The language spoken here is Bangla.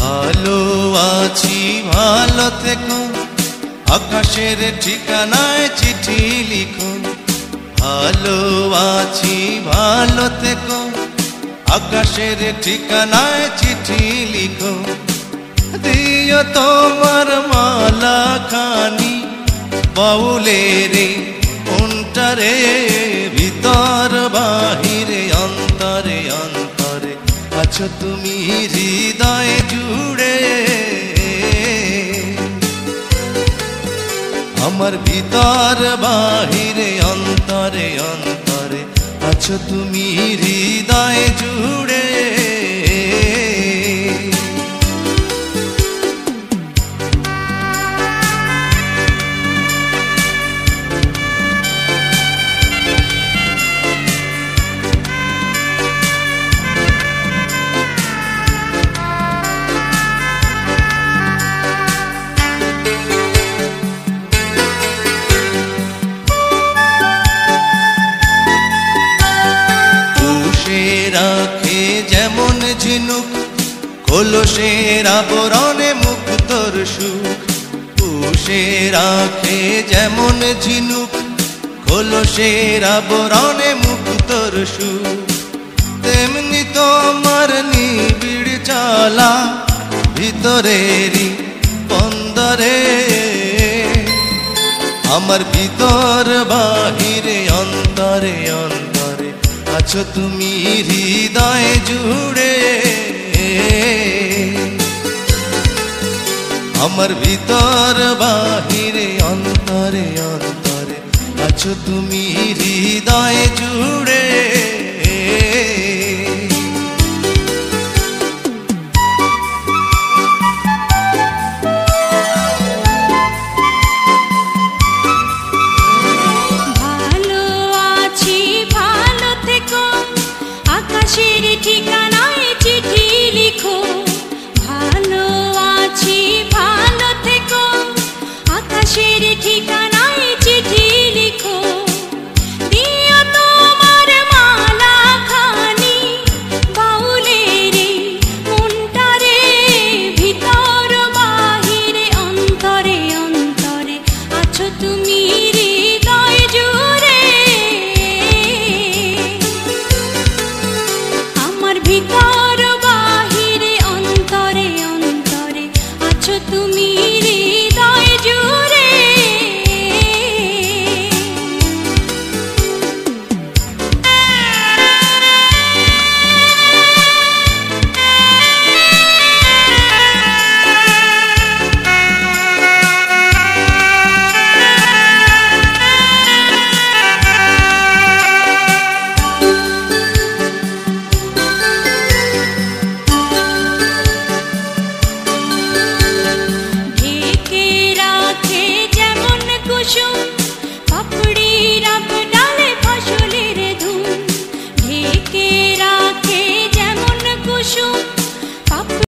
ভালো আছি ভালো থেকো, আকাশের ঠিকানায় চিঠি লিখো। ভালো আছি ভালো থেকো, আকাশের ঠিকানায় চিঠি লিখো। দিও তোমার মালা খানি বাউলেরে অন্তরে, ভিতর বাহিরে অন্তরে অন্তরে আছো তুমি হৃদয় জুড়ে। আমার ভিতর বাহিরে অন্তরে অন্তরে আছো তুমি হৃদয় জুড়ে। রাখে যেমন ঝিনুক কলসের আবরণে মুক্তর সুখ। পুষে রাখে যেমন ঝিনুক কলসের আবরণে মুক্তর সুখ। তেমনি তোমার নিবিড় চলা ভিতরেরই বন্দরে। আমার ভিতর বাহিরে অন্তরে অন্তরে আছো তুমি হৃদয় জুড়ে। আমার ভিতর বাহিরে অন্তরে অন্তরে আছো তুমি হৃদয় জুড়ে। আকাশের ঠিকানায় চিঠি লিখো। ভালো আছি ভালো থেকো, আকাশের ঠিকানা